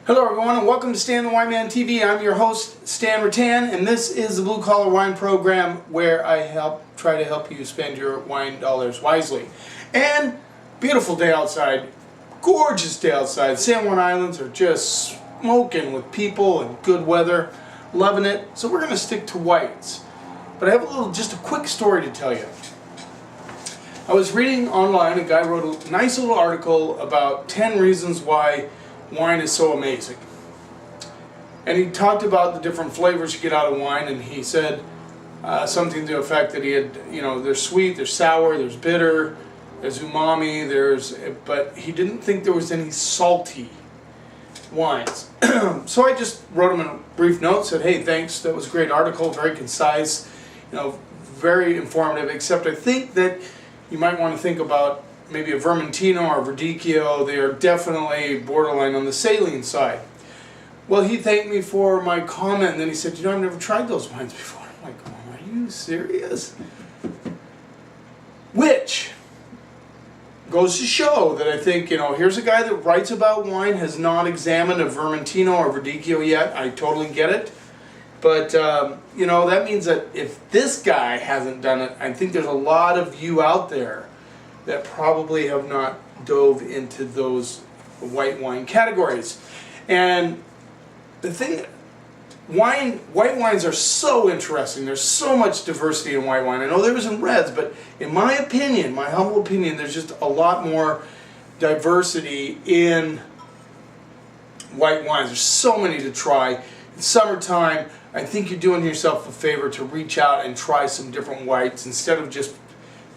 Hello everyone and welcome to Stan the Wine Man TV. I'm your host Stan Rattan, and this is the Blue Collar Wine Program where I try to help you spend your wine dollars wisely. And beautiful day outside, gorgeous day outside. San Juan Islands are just smoking with people and good weather, loving it. So we're going to stick to whites. But I have just a quick story to tell you. I was reading online, a guy wrote a nice little article about 10 reasons why wine is so amazing. And he talked about the different flavors you get out of wine, and he said something to the effect that he had, there's sweet, there's sour, there's bitter, there's umami, but he didn't think there was any salty wines. So I just wrote him a brief note, said, hey, thanks, that was a great article, very concise, very informative, except I think that you might want to think about maybe a Vermentino or a Verdicchio. They are definitely borderline on the saline side. Well, he thanked me for my comment, and then he said, I've never tried those wines before. I'm like, oh, are you serious? Which goes to show that I think, here's a guy that writes about wine, has not examined a Vermentino or Verdicchio yet. I totally get it. But, that means that if this guy hasn't done it, I think there's a lot of you out there that probably have not dove into those white wine categories. And the thing, white wines are so interesting. There's so much diversity in white wine. I know there is in reds, but in my opinion, my humble opinion, there's just a lot more diversity in white wines. There's so many to try. In summertime, I think you're doing yourself a favor to reach out and try some different whites instead of just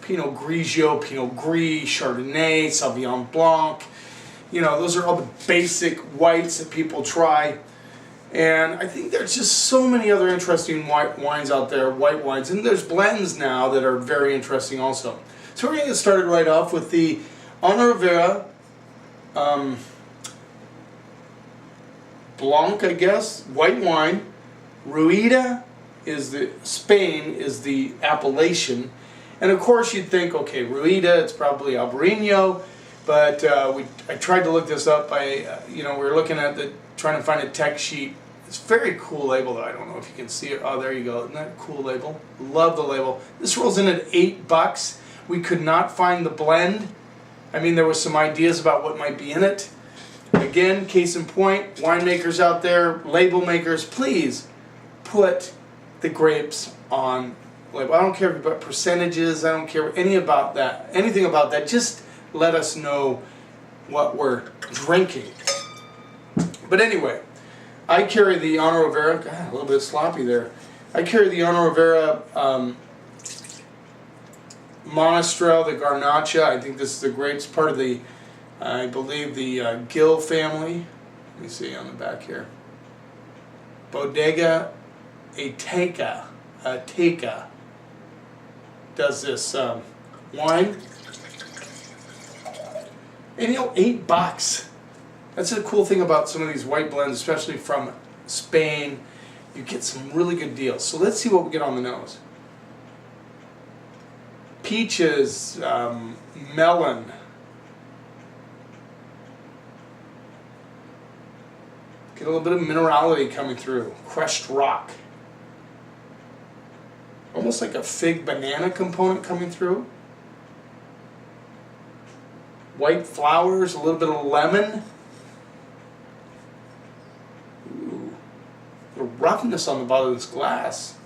Pinot Grigio, Pinot Gris, Chardonnay, Sauvignon Blanc. Those are all the basic whites that people try. And I think there's just so many other interesting white wines out there, white wines. And there's blends now that are very interesting also. So we're going to get started right off with the Ana Rivera Blanc, I guess, white wine. Rueda Spain is the appellation. And of course you'd think, okay, Rueda, it's probably Albarino, but I tried to look this up. We were looking at trying to find a tech sheet. It's a very cool label, though. I don't know if you can see it. Oh, there you go. Isn't that a cool label? Love the label. This rolls in at $8. We could not find the blend. I mean, there were some ideas about what might be in it. Again, case in point, winemakers out there, label makers, please put the grapes on label. I don't care about percentages, I don't care anything about that. Just let us know what we're drinking. But anyway, I carry the Ana Rivera, God, a little bit sloppy there. I carry the Ana Rivera Monastrell, the Garnacha. I think this is the grapes, part of the, I believe, the Gill family. Let me see on the back here. Bodega Ateca does this wine. And $8. That's the cool thing about some of these white blends, especially from Spain. You get some really good deals. So let's see what we get on the nose. Peaches, melon. Get a little bit of minerality coming through. Crushed rock. Almost like a fig banana component coming through. White flowers, a little bit of lemon. Ooh, the roughness on the bottom of this glass.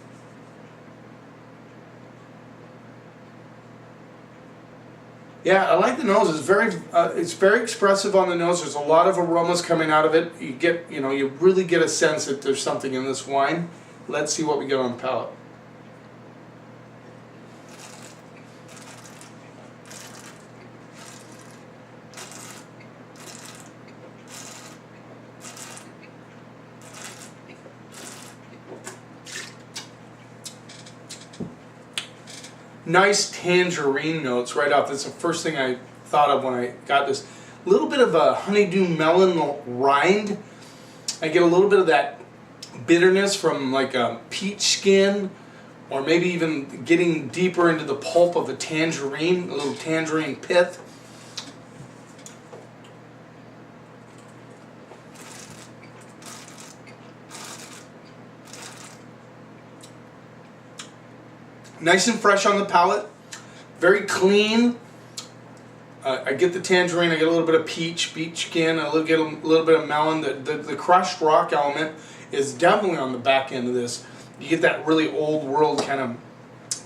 Yeah, I like the nose. It's very expressive on the nose. There's a lot of aromas coming out of it. You really get a sense that there's something in this wine. Let's see what we get on the palate. Nice tangerine notes right off. That's the first thing I thought of when I got this. A little bit of a honeydew melon rind. I get a little bit of that bitterness from like a peach skin, or maybe even getting deeper into the pulp of a tangerine, a little tangerine pith. Nice and fresh on the palate, very clean. I get the tangerine, I get a little bit of peach skin, get a little bit of melon. The crushed rock element is definitely on the back end of this. You get that really old world kind of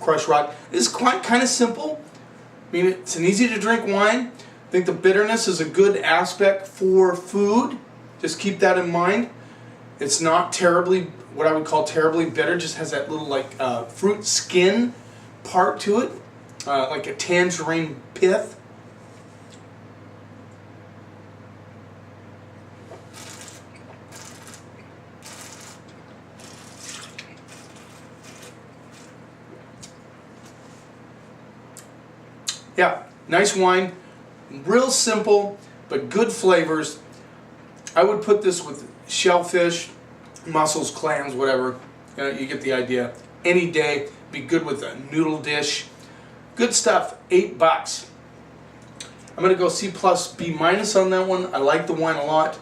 crushed rock. It's quite kind of simple. I mean, it's an easy to drink wine. I think the bitterness is a good aspect for food. Just keep that in mind. It's not terribly, what I would call terribly bitter, just has that little like fruit skin part to it, like a tangerine pith. Yeah, nice wine, real simple, but good flavors. I would put this with shellfish, mussels, clams, whatever. You get the idea. Any day, be good with a noodle dish. Good stuff, $8. I'm gonna go C+, B- on that one. I like the wine a lot.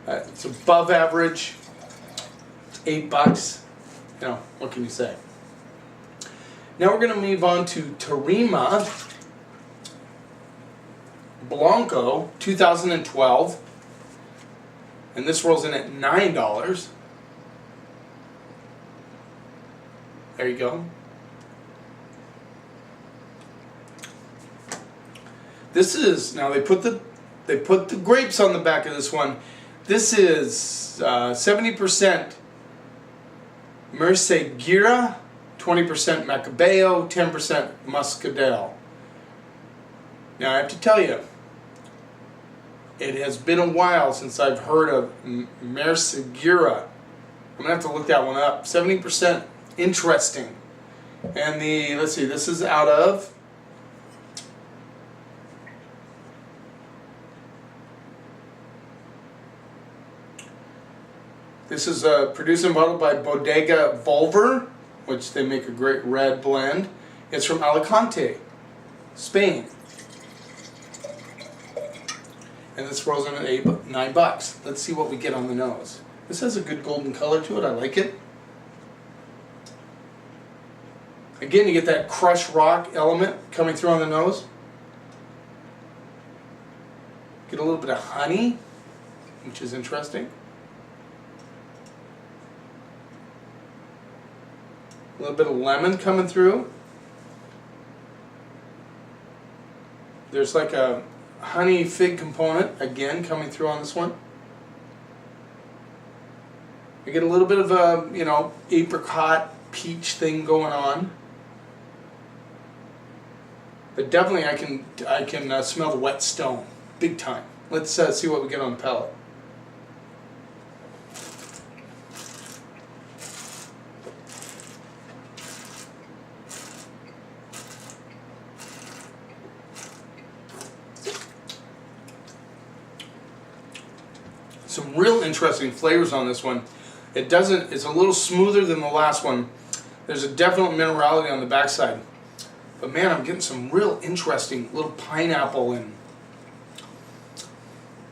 It's above average, $8. You know, what can you say? Now we're gonna move on to Tarima Blanco 2012, and this rolls in at $9. There you go. This is, now they put the grapes on the back of this one. This is 70% Murciélago, 20% Macabeo, 10% Muscadel. Now I have to tell you, it has been a while since I've heard of Murciélago. I'm gonna have to look that one up. 70%, interesting. And let's see, this is out of This is produced and bottled by Bodega Volver, which they make a great red blend. It's from Alicante, Spain. And this rolls in at $9. Let's see what we get on the nose. This has a good golden color to it. I like it. Again, you get that crushed rock element coming through on the nose. Get a little bit of honey, which is interesting. A little bit of lemon coming through. There's like a honey fig component, again, coming through on this one. You get a little bit of a, apricot, peach thing going on. But definitely I can smell the wet stone, big time. Let's see what we get on the palate. Some real interesting flavors on this one. It's a little smoother than the last one. There's a definite minerality on the backside. But man, I'm getting some real interesting little pineapple and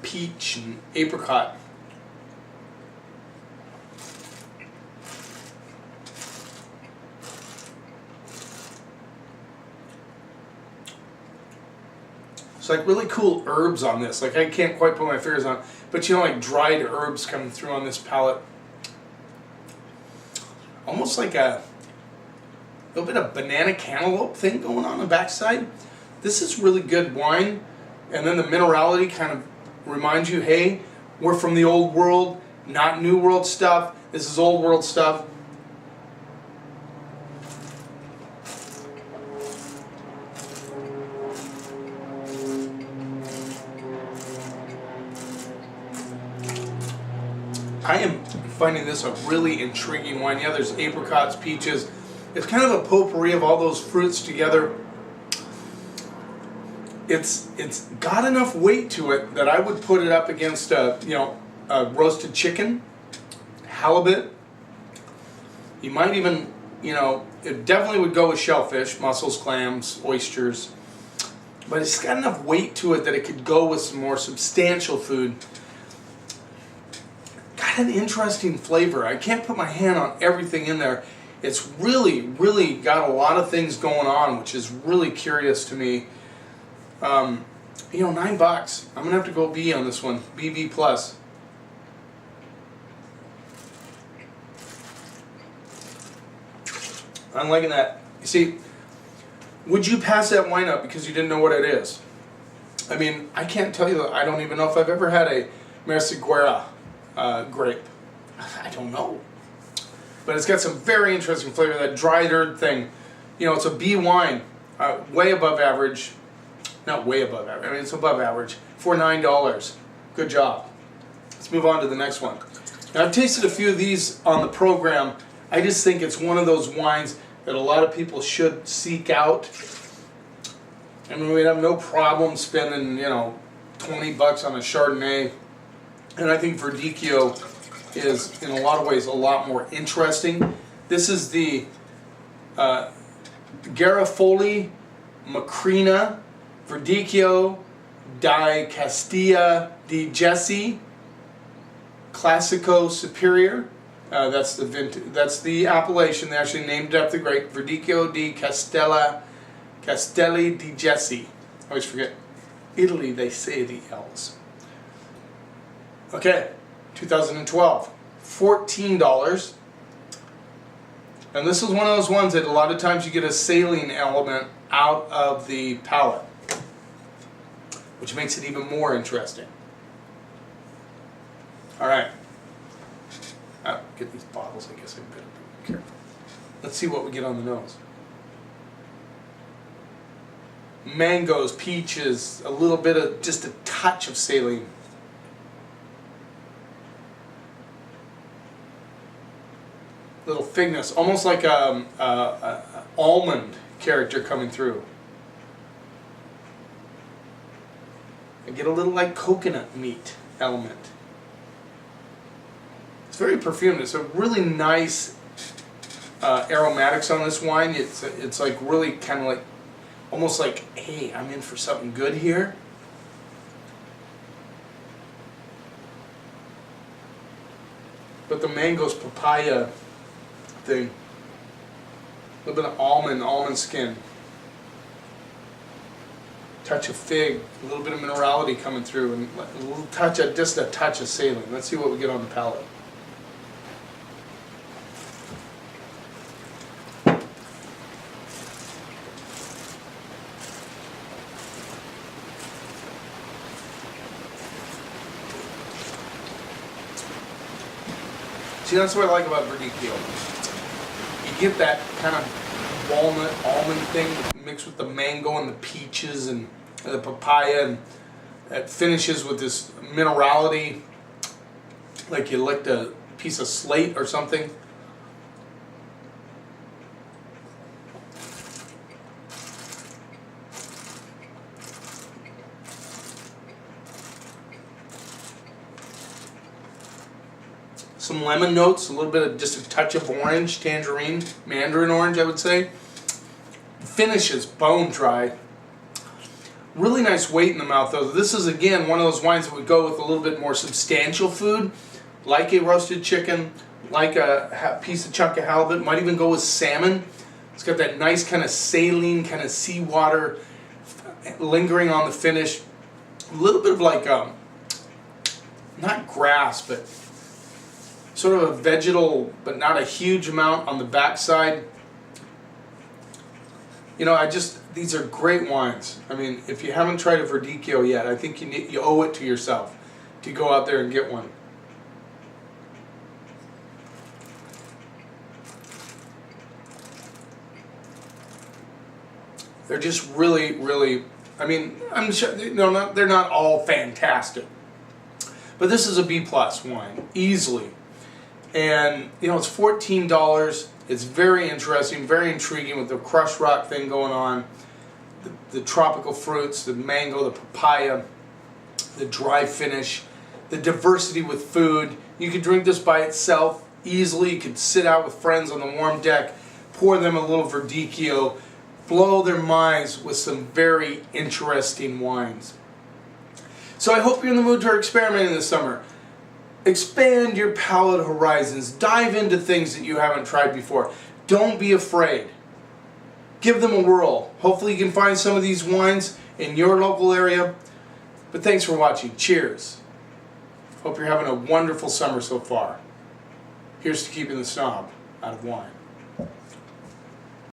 peach and apricot. It's like really cool herbs on this. Like I can't quite put my fingers on it, but like dried herbs coming through on this palate. Almost like a little bit of banana cantaloupe thing going on the backside. This is really good wine, and then the minerality kind of reminds you, hey, we're from the old world, not new world stuff. This is old world stuff. I am finding this a really intriguing wine. Yeah, there's apricots, peaches. It's kind of a potpourri of all those fruits together. It's got enough weight to it that I would put it up against a roasted chicken, halibut. You might even, it definitely would go with shellfish, mussels, clams, oysters. But it's got enough weight to it that it could go with some more substantial food. Got an interesting flavor. I can't put my hand on everything in there. It's really, really got a lot of things going on, which is really curious to me. You know, $9. I'm gonna have to go B on this one. BB plus. I'm liking that. You see, would you pass that wine up because you didn't know what it is? I mean, I can't tell you that. I don't even know if I've ever had a Merceguera grape. I don't know. But it's got some very interesting flavor, that dried herb thing. You know, it's a B wine, way above average. Not way above average, I mean, it's above average for $9. Good job. Let's move on to the next one. Now, I've tasted a few of these on the program. I just think it's one of those wines that a lot of people should seek out. I mean, we'd have no problem spending, you know, $20 on a Chardonnay. And I think Verdicchio is, in a lot of ways, a lot more interesting. This is the Garofoli Macrina Verdicchio di Castilla di Jesse Classico Superior. That's the appellation. They actually named it after the grape. Verdicchio di Castelli di Jesse. I always forget. Italy, they say the L's. Okay, 2012, $14. And this is one of those ones that a lot of times you get a saline element out of the palate, which makes it even more interesting. All right. I'll get these bottles, I guess I'm better be careful. Let's see what we get on the nose. Mangoes, peaches, a little bit of, just a touch of saline. Little figness, almost like a almond character coming through. I get a little like coconut meat element. It's very perfumed. It's a really nice aromatics on this wine. It's like really kind of like, almost like, hey, I'm in for something good here. But the mangoes, papaya thing, a little bit of almond skin, touch of fig, a little bit of minerality coming through, and a little touch of, just a touch of saline. Let's see what we get on the palate. See, that's what I like about Verdicchio. You get that kind of walnut, almond thing mixed with the mango and the peaches and the papaya, and it finishes with this minerality, like you licked a piece of slate or something. Some lemon notes, a little bit of just a touch of orange, tangerine, mandarin orange, I would say. Finishes bone dry. Really nice weight in the mouth, though. This is, again, one of those wines that would go with a little bit more substantial food, like a roasted chicken, like a piece of chunk of halibut. Might even go with salmon. It's got that nice kind of saline, kind of seawater lingering on the finish. A little bit of like, not grass, but sort of a vegetal, but not a huge amount on the backside. You know, these are great wines. I mean, if you haven't tried a Verdicchio yet, I think you owe it to yourself to go out there and get one. They're just really, really, I mean, I'm sure, they're not all fantastic. But this is a B+ wine, easily. And, you know, it's $14. It's very interesting, very intriguing with the crushed rock thing going on. The tropical fruits, the mango, the papaya, the dry finish, the diversity with food. You could drink this by itself easily. You could sit out with friends on the warm deck, pour them a little Verdicchio, blow their minds with some very interesting wines. So I hope you're in the mood to experiment this summer. Expand your palate horizons. Dive into things that you haven't tried before. Don't be afraid. Give them a whirl. Hopefully you can find some of these wines in your local area. But thanks for watching. Cheers. Hope you're having a wonderful summer so far. Here's to keeping the snob out of wine.